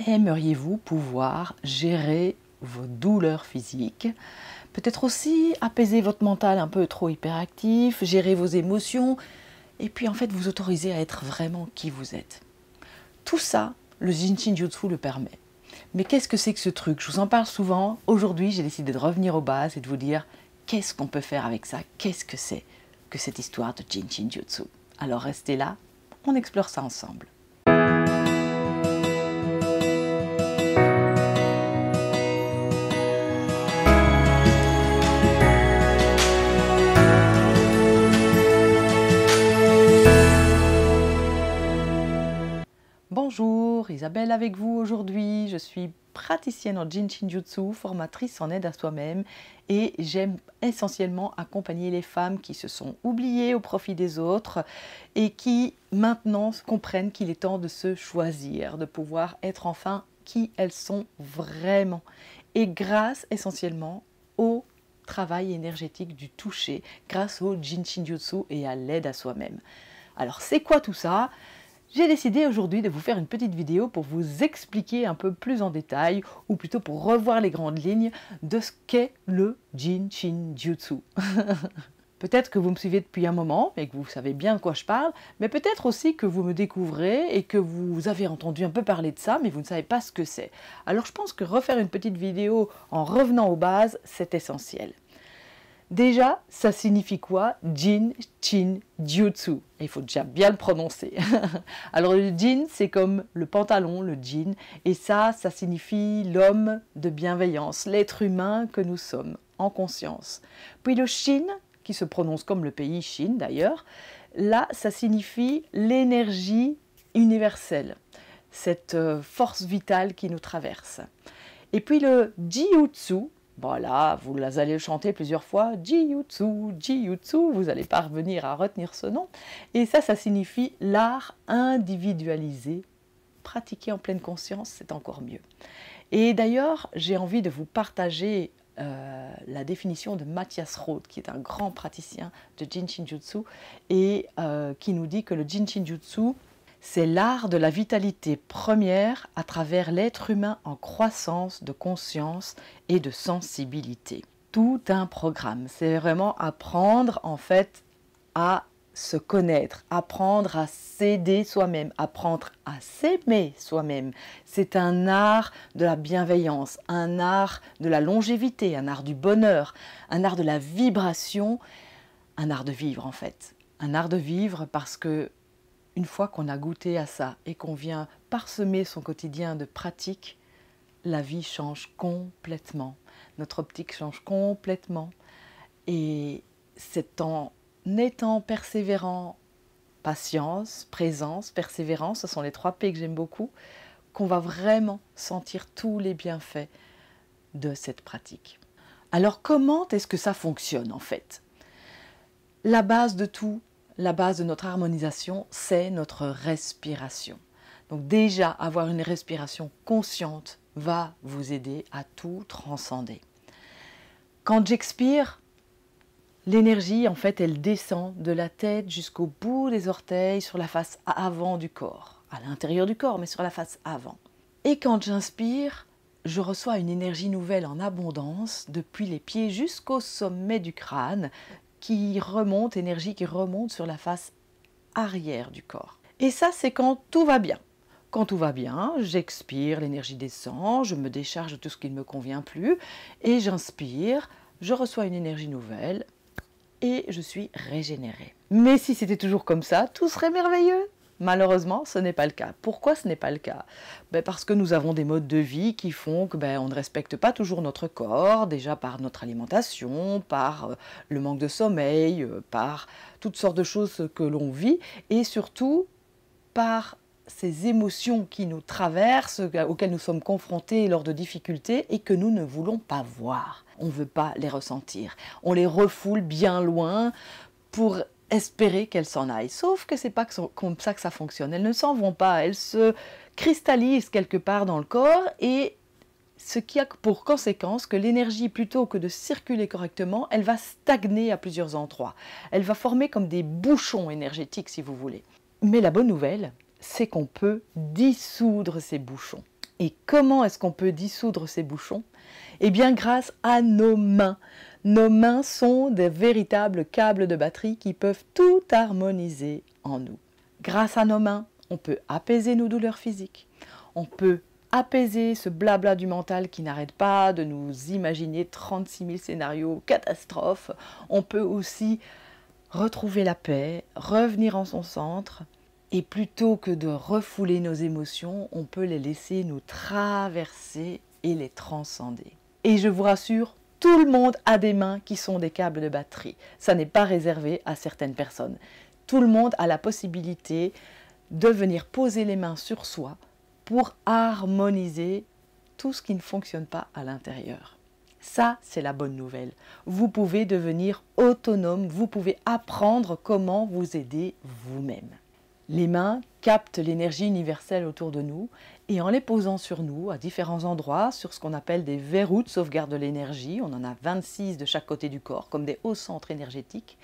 Aimeriez-vous pouvoir gérer vos douleurs physiques, peut-être aussi apaiser votre mental un peu trop hyperactif, gérer vos émotions, et puis en fait vous autoriser à être vraiment qui vous êtes. Tout ça, le Jinshin Jutsu le permet. Mais qu'est-ce que c'est que ce truc? Je vous en parle souvent. Aujourd'hui, j'ai décidé de revenir aux bases et de vous dire qu'est-ce qu'on peut faire avec ça? Qu'est-ce que c'est que cette histoire de Jinshin Jutsu? Alors restez là, on explore ça ensemble. Bonjour, Isabelle avec vous aujourd'hui. Je suis praticienne en Jinshin Jutsu, formatrice en aide à soi-même et j'aime essentiellement accompagner les femmes qui se sont oubliées au profit des autres et qui maintenant comprennent qu'il est temps de se choisir, de pouvoir être enfin qui elles sont vraiment. Et grâce essentiellement au travail énergétique du toucher, grâce au Jinshin Jutsu et à l'aide à soi-même. Alors c'est quoi tout ça? J'ai décidé aujourd'hui de vous faire une petite vidéo pour vous expliquer un peu plus en détail, ou plutôt pour revoir les grandes lignes de ce qu'est le Jinshin Jutsu. Peut-être que vous me suivez depuis un moment et que vous savez bien de quoi je parle, mais peut-être aussi que vous me découvrez et que vous avez entendu un peu parler de ça, mais vous ne savez pas ce que c'est. Alors je pense que refaire une petite vidéo en revenant aux bases, c'est essentiel. Déjà, ça signifie quoi? Jinshin Jutsu. Il faut déjà bien le prononcer. Alors le jin, c'est comme le pantalon, le jin, et ça signifie l'homme de bienveillance, l'être humain que nous sommes, en conscience. Puis le shin, qui se prononce comme le pays Chine d'ailleurs, là, ça signifie l'énergie universelle, cette force vitale qui nous traverse. Et puis le Jyutsu, voilà, vous allez le chanter plusieurs fois, Jyutsu, Jyutsu, vous allez parvenir à retenir ce nom. Et ça signifie l'art individualisé. Pratiquer en pleine conscience, c'est encore mieux. Et d'ailleurs, j'ai envie de vous partager la définition de Matthias Roth, qui est un grand praticien de Jinshin Jutsu, et qui nous dit que le Jinshin Jutsu, c'est l'art de la vitalité première à travers l'être humain en croissance de conscience et de sensibilité. Tout un programme, c'est vraiment apprendre en fait à se connaître, apprendre à s'aider soi-même, apprendre à s'aimer soi-même. C'est un art de la bienveillance, un art de la longévité, un art du bonheur, un art de la vibration, un art de vivre en fait. Un art de vivre parce que une fois qu'on a goûté à ça et qu'on vient parsemer son quotidien de pratique, la vie change complètement. Notre optique change complètement. Et c'est en étant persévérant, patience, présence, persévérance, ce sont les 3 P que j'aime beaucoup, qu'on va vraiment sentir tous les bienfaits de cette pratique. Alors comment est-ce que ça fonctionne en fait? La base de tout, la base de notre harmonisation, c'est notre respiration. Donc déjà, avoir une respiration consciente va vous aider à tout transcender. Quand j'expire, l'énergie, en fait, elle descend de la tête jusqu'au bout des orteils, sur la face avant du corps. À l'intérieur du corps, mais sur la face avant. Et quand j'inspire, je reçois une énergie nouvelle en abondance, depuis les pieds jusqu'au sommet du crâne, qui remonte, énergie qui remonte sur la face arrière du corps. Et ça, c'est quand tout va bien. Quand tout va bien, j'expire, l'énergie descend, je me décharge de tout ce qui ne me convient plus, et j'inspire, je reçois une énergie nouvelle, et je suis régénérée. Mais si c'était toujours comme ça, tout serait merveilleux. Malheureusement, ce n'est pas le cas. Pourquoi ce n'est pas le cas? Parce que nous avons des modes de vie qui font que on ne respecte pas toujours notre corps, déjà par notre alimentation, par le manque de sommeil, par toutes sortes de choses que l'on vit, et surtout par ces émotions qui nous traversent, auxquelles nous sommes confrontés lors de difficultés et que nous ne voulons pas voir. On ne veut pas les ressentir. On les refoule bien loin pour espérer qu'elles s'en aillent. Sauf que c'est pas comme ça que ça fonctionne. Elles ne s'en vont pas. Elles se cristallisent quelque part dans le corps, et ce qui a pour conséquence que l'énergie, plutôt que de circuler correctement, elle va stagner à plusieurs endroits. Elle va former comme des bouchons énergétiques, si vous voulez. Mais la bonne nouvelle, c'est qu'on peut dissoudre ces bouchons. Et comment est-ce qu'on peut dissoudre ces bouchons? Eh bien grâce à nos mains. Nos mains sont des véritables câbles de batterie qui peuvent tout harmoniser en nous. Grâce à nos mains, on peut apaiser nos douleurs physiques. On peut apaiser ce blabla du mental qui n'arrête pas de nous imaginer 36 000 scénarios catastrophes. On peut aussi retrouver la paix, revenir en son centre. Et plutôt que de refouler nos émotions, on peut les laisser nous traverser et les transcender. Et je vous rassure, tout le monde a des mains qui sont des câbles de batterie. Ça n'est pas réservé à certaines personnes. Tout le monde a la possibilité de venir poser les mains sur soi pour harmoniser tout ce qui ne fonctionne pas à l'intérieur. Ça, c'est la bonne nouvelle. Vous pouvez devenir autonome, vous pouvez apprendre comment vous aider vous-même. Les mains captent l'énergie universelle autour de nous et en les posant sur nous à différents endroits, sur ce qu'on appelle des verrous de sauvegarde de l'énergie, on en a 26 de chaque côté du corps, comme des hauts centres énergétiques,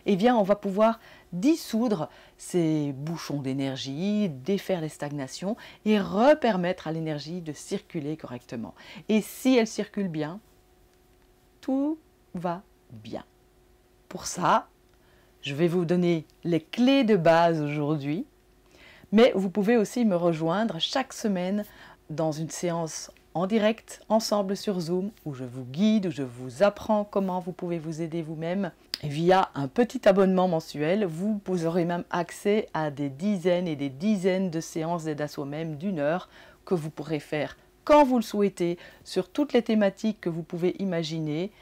eh bien on va pouvoir dissoudre ces bouchons d'énergie, défaire les stagnations et repermettre à l'énergie de circuler correctement. Et si elle circule bien, tout va bien. Pour ça, je vais vous donner les clés de base aujourd'hui, mais vous pouvez aussi me rejoindre chaque semaine dans une séance en direct, ensemble sur Zoom, où je vous guide, où je vous apprends comment vous pouvez vous aider vous-même. Et via un petit abonnement mensuel, vous aurez même accès à des dizaines et des dizaines de séances d'aide à soi-même d'1 heure que vous pourrez faire quand vous le souhaitez, sur toutes les thématiques que vous pouvez imaginer,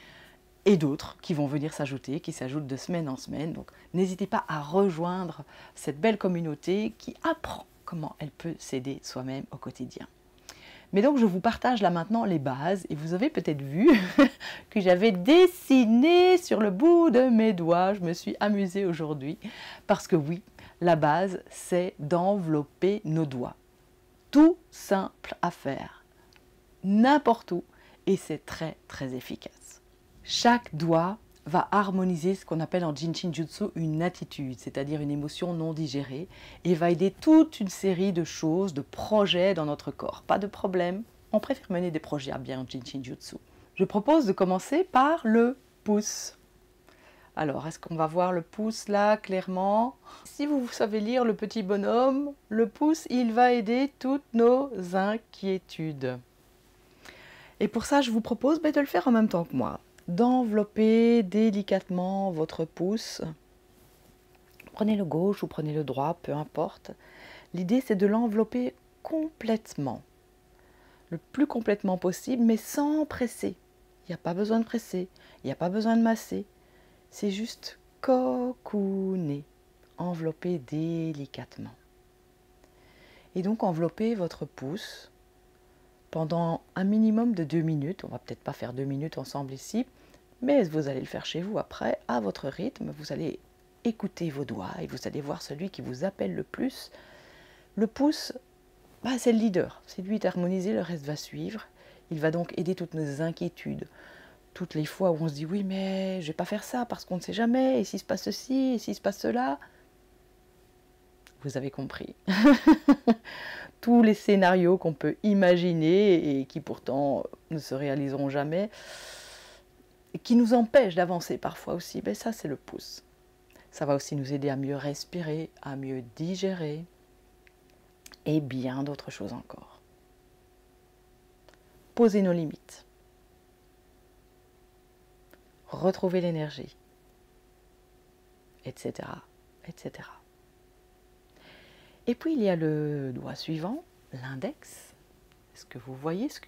et d'autres qui vont venir s'ajouter, qui s'ajoutent de semaine en semaine. Donc n'hésitez pas à rejoindre cette belle communauté qui apprend comment elle peut s'aider soi-même au quotidien. Mais donc je vous partage là maintenant les bases et vous avez peut-être vu que j'avais dessiné sur le bout de mes doigts. Je me suis amusée aujourd'hui parce que oui, la base c'est d'envelopper nos doigts. Tout simple à faire, n'importe où, et c'est très très efficace. Chaque doigt va harmoniser ce qu'on appelle en Jinshin Jutsu une attitude, c'est-à-dire une émotion non digérée, et va aider toute une série de choses, de projets dans notre corps. Pas de problème, on préfère mener des projets à bien en Jinshin Jutsu. Je propose de commencer par le pouce. Alors, est-ce qu'on va voir le pouce là, clairement? Si vous savez lire le petit bonhomme, le pouce, il va aider toutes nos inquiétudes. Et pour ça, je vous propose de le faire en même temps que moi. D'envelopper délicatement votre pouce. Prenez le gauche ou prenez le droit, peu importe. L'idée, c'est de l'envelopper complètement. Le plus complètement possible, mais sans presser. Il n'y a pas besoin de presser, il n'y a pas besoin de masser. C'est juste cocooner, envelopper délicatement. Et donc, enveloppez votre pouce pendant un minimum de 2 minutes. On va peut-être pas faire 2 minutes ensemble ici, mais vous allez le faire chez vous après, à votre rythme. Vous allez écouter vos doigts et vous allez voir celui qui vous appelle le plus. Le pouce, c'est le leader. C'est lui d'harmoniser, le reste va suivre. Il va donc aider toutes nos inquiétudes. Toutes les fois où on se dit, oui, mais je vais pas faire ça parce qu'on ne sait jamais, et s'il se passe ceci, et s'il se passe cela. Vous avez compris. Tous les scénarios qu'on peut imaginer et qui pourtant ne se réaliseront jamais, et qui nous empêchent d'avancer parfois aussi, ça c'est le pouce. Ça va aussi nous aider à mieux respirer, à mieux digérer et bien d'autres choses encore. Poser nos limites. Retrouver l'énergie, etc., etc. Et puis il y a le doigt suivant, l'index. Est-ce que vous voyez ce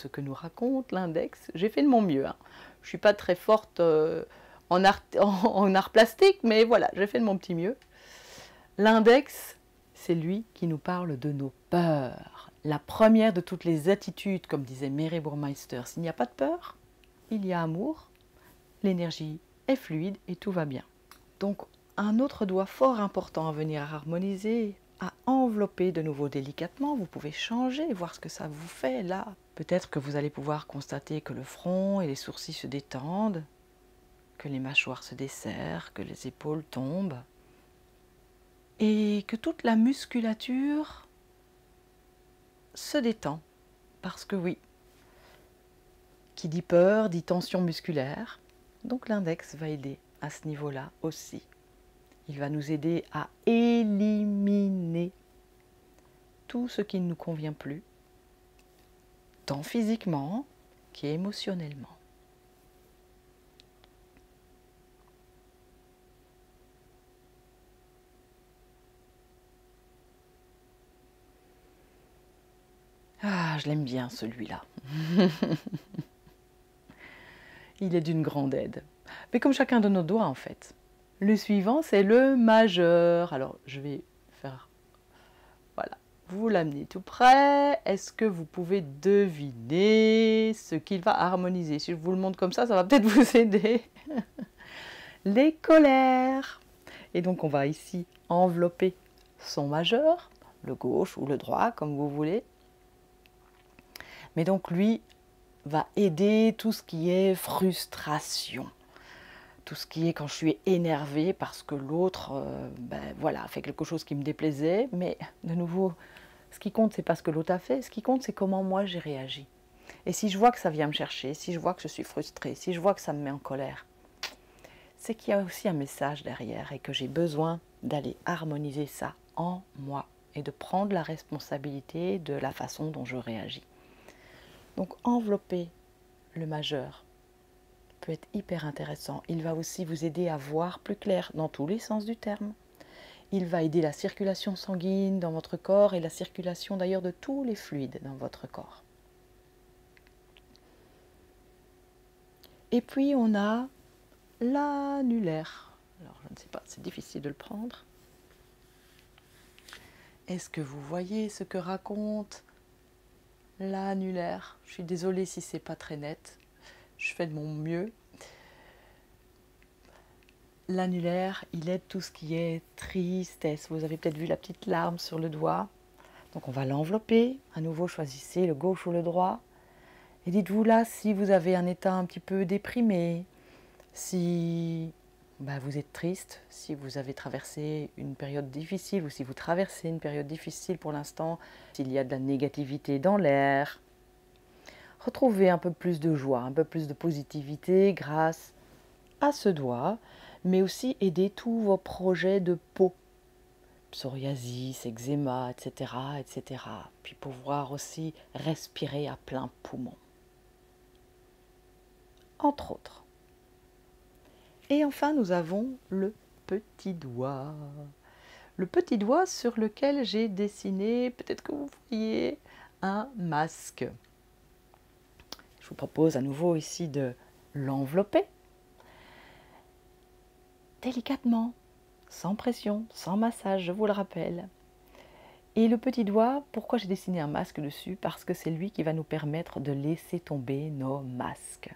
que nous raconte l'index? J'ai fait de mon mieux. Je ne suis pas très forte en art plastique, mais voilà, j'ai fait de mon petit mieux. L'index, c'est lui qui nous parle de nos peurs. La première de toutes les attitudes, comme disait Mary Burmeister, s'il n'y a pas de peur, il y a amour, l'énergie est fluide et tout va bien. Donc, un autre doigt fort important à venir harmoniser, à envelopper de nouveau délicatement. Vous pouvez changer, voir ce que ça vous fait là. Peut-être que vous allez pouvoir constater que le front et les sourcils se détendent, que les mâchoires se desserrent, que les épaules tombent, et que toute la musculature se détend. Parce que oui, qui dit peur, dit tension musculaire. Donc l'index va aider à ce niveau-là aussi. Il va nous aider à éliminer tout ce qui ne nous convient plus, tant physiquement qu'émotionnellement. Ah, je l'aime bien celui-là. Il est d'une grande aide. Mais comme chacun de nos doigts en fait. Le suivant, c'est le majeur. Alors, je vais faire... Voilà. Vous l'amenez tout près. Est-ce que vous pouvez deviner ce qu'il va harmoniser? Si je vous le montre comme ça va peut-être vous aider. Les colères. Et donc, on va ici envelopper son majeur, le gauche ou le droit, comme vous voulez. Mais donc, lui va aider tout ce qui est frustration. Tout ce qui est quand je suis énervée parce que l'autre voilà, fait quelque chose qui me déplaisait. Mais de nouveau, ce qui compte, c'est pas ce que l'autre a fait. Ce qui compte, c'est comment moi j'ai réagi. Et si je vois que ça vient me chercher, si je vois que je suis frustrée, si je vois que ça me met en colère, c'est qu'il y a aussi un message derrière et que j'ai besoin d'aller harmoniser ça en moi et de prendre la responsabilité de la façon dont je réagis. Donc envelopper le majeur peut être hyper intéressant. Il va aussi vous aider à voir plus clair dans tous les sens du terme. Il va aider la circulation sanguine dans votre corps et la circulation d'ailleurs de tous les fluides dans votre corps. Et puis on a l'annulaire. Alors je ne sais pas, c'est difficile de le prendre. Est-ce que vous voyez ce que raconte l'annulaire? Je suis désolée si c'est pas très net. Je fais de mon mieux. L'annulaire, il aide tout ce qui est tristesse. Vous avez peut-être vu la petite larme sur le doigt. Donc on va l'envelopper. À nouveau, choisissez le gauche ou le droit. Et dites-vous là si vous avez un état un petit peu déprimé, si vous êtes triste, si vous avez traversé une période difficile ou si vous traversez une période difficile pour l'instant, s'il y a de la négativité dans l'air. Retrouvez un peu plus de joie, un peu plus de positivité grâce à ce doigt, mais aussi aider tous vos projets de peau, psoriasis, eczéma, etc., etc. Puis pouvoir aussi respirer à plein poumon, entre autres. Et enfin, nous avons le petit doigt. Le petit doigt sur lequel j'ai dessiné, peut-être que vous voyez, un masque. Je vous propose à nouveau ici de l'envelopper délicatement, sans pression, sans massage, je vous le rappelle. Et le petit doigt, pourquoi j'ai dessiné un masque dessus? Parce que c'est lui qui va nous permettre de laisser tomber nos masques,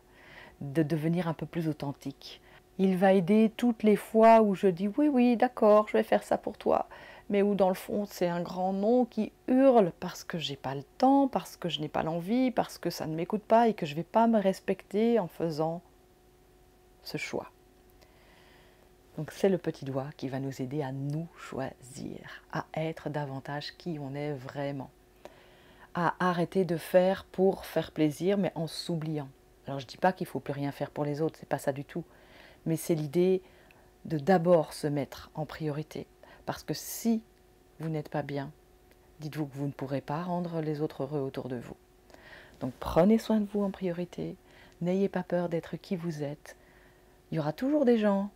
de devenir un peu plus authentique. Il va aider toutes les fois où je dis oui, oui, d'accord, je vais faire ça pour toi, mais où dans le fond c'est un grand non qui hurle parce que j'ai pas le temps, parce que je n'ai pas l'envie, parce que ça ne m'écoute pas et que je ne vais pas me respecter en faisant ce choix. Donc c'est le petit doigt qui va nous aider à nous choisir, à être davantage qui on est vraiment, à arrêter de faire pour faire plaisir mais en s'oubliant. Alors je ne dis pas qu'il ne faut plus rien faire pour les autres, c'est pas ça du tout, mais c'est l'idée de d'abord se mettre en priorité. Parce que si vous n'êtes pas bien, dites-vous que vous ne pourrez pas rendre les autres heureux autour de vous. Donc prenez soin de vous en priorité, n'ayez pas peur d'être qui vous êtes. Il y aura toujours des gens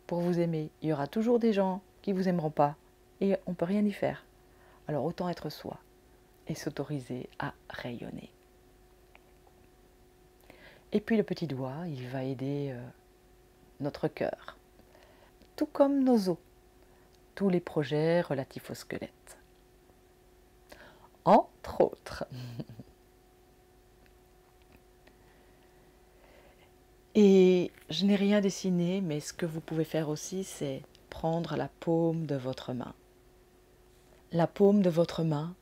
pour vous aimer, il y aura toujours des gens qui ne vous aimeront pas et on ne peut rien y faire. Alors autant être soi et s'autoriser à rayonner. Et puis le petit doigt, il va aider notre cœur, tout comme nos os, tous les projets relatifs au squelette, entre autres. Et je n'ai rien dessiné, mais ce que vous pouvez faire aussi, c'est prendre la paume de votre main. La paume de votre main,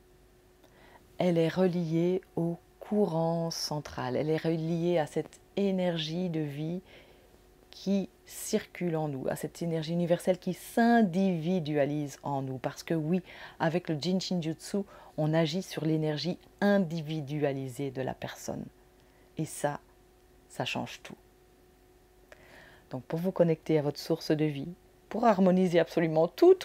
elle est reliée au courant central, elle est reliée à cette énergie de vie qui circule en nous, à cette énergie universelle qui s'individualise en nous. Parce que oui, avec le Jin Shin Jutsu, on agit sur l'énergie individualisée de la personne. Et ça change tout. Donc pour vous connecter à votre source de vie, pour harmoniser absolument tout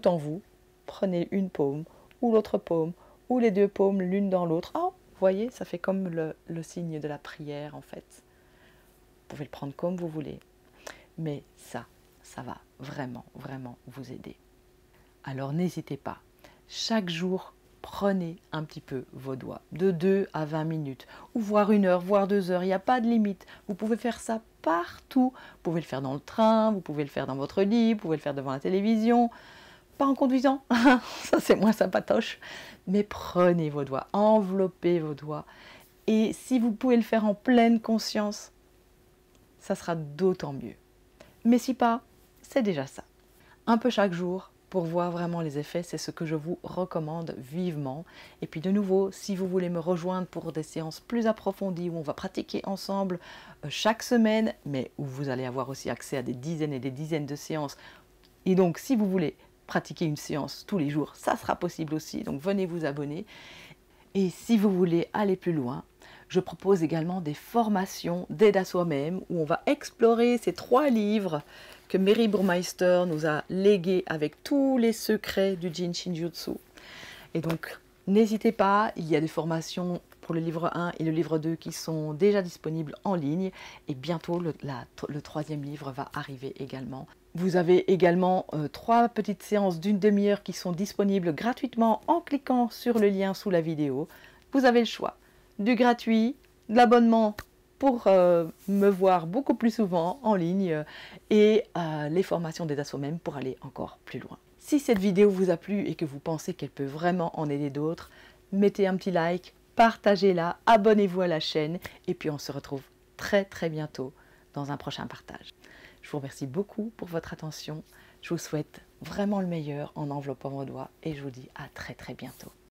en vous, prenez une paume ou l'autre paume ou les deux paumes l'une dans l'autre. Oh, vous voyez, ça fait comme le signe de la prière en fait. Vous pouvez le prendre comme vous voulez, mais ça va vraiment vous aider. Alors n'hésitez pas, chaque jour, prenez un petit peu vos doigts, de 2 à 20 minutes, ou voire 1 heure, voire 2 heures, il n'y a pas de limite. Vous pouvez faire ça partout. Vous pouvez le faire dans le train, vous pouvez le faire dans votre lit, vous pouvez le faire devant la télévision, pas en conduisant, ça c'est moins sympatoche, mais prenez vos doigts, enveloppez vos doigts, et si vous pouvez le faire en pleine conscience, ça sera d'autant mieux. Mais si pas, c'est déjà ça. Un peu chaque jour, pour voir vraiment les effets, c'est ce que je vous recommande vivement. Et puis de nouveau, si vous voulez me rejoindre pour des séances plus approfondies, où on va pratiquer ensemble chaque semaine, mais où vous allez avoir aussi accès à des dizaines et des dizaines de séances. Et donc, si vous voulez pratiquer une séance tous les jours, ça sera possible aussi. Donc, venez vous abonner. Et si vous voulez aller plus loin, je propose également des formations d'aide à soi-même où on va explorer ces 3 livres que Mary Burmeister nous a légués avec tous les secrets du Jin Shin Jutsu. Et donc, n'hésitez pas, il y a des formations pour le livre 1 et le livre 2 qui sont déjà disponibles en ligne. Et bientôt, le 3e livre va arriver également. Vous avez également 3 petites séances d'une demi-heure qui sont disponibles gratuitement en cliquant sur le lien sous la vidéo. Vous avez le choix du gratuit, de l'abonnement pour me voir beaucoup plus souvent en ligne et les formations d'aide à soi-même pour aller encore plus loin. Si cette vidéo vous a plu et que vous pensez qu'elle peut vraiment en aider d'autres, mettez un petit like, partagez-la, abonnez-vous à la chaîne et puis on se retrouve très bientôt dans un prochain partage. Je vous remercie beaucoup pour votre attention. Je vous souhaite vraiment le meilleur en enveloppant vos doigts et je vous dis à très bientôt.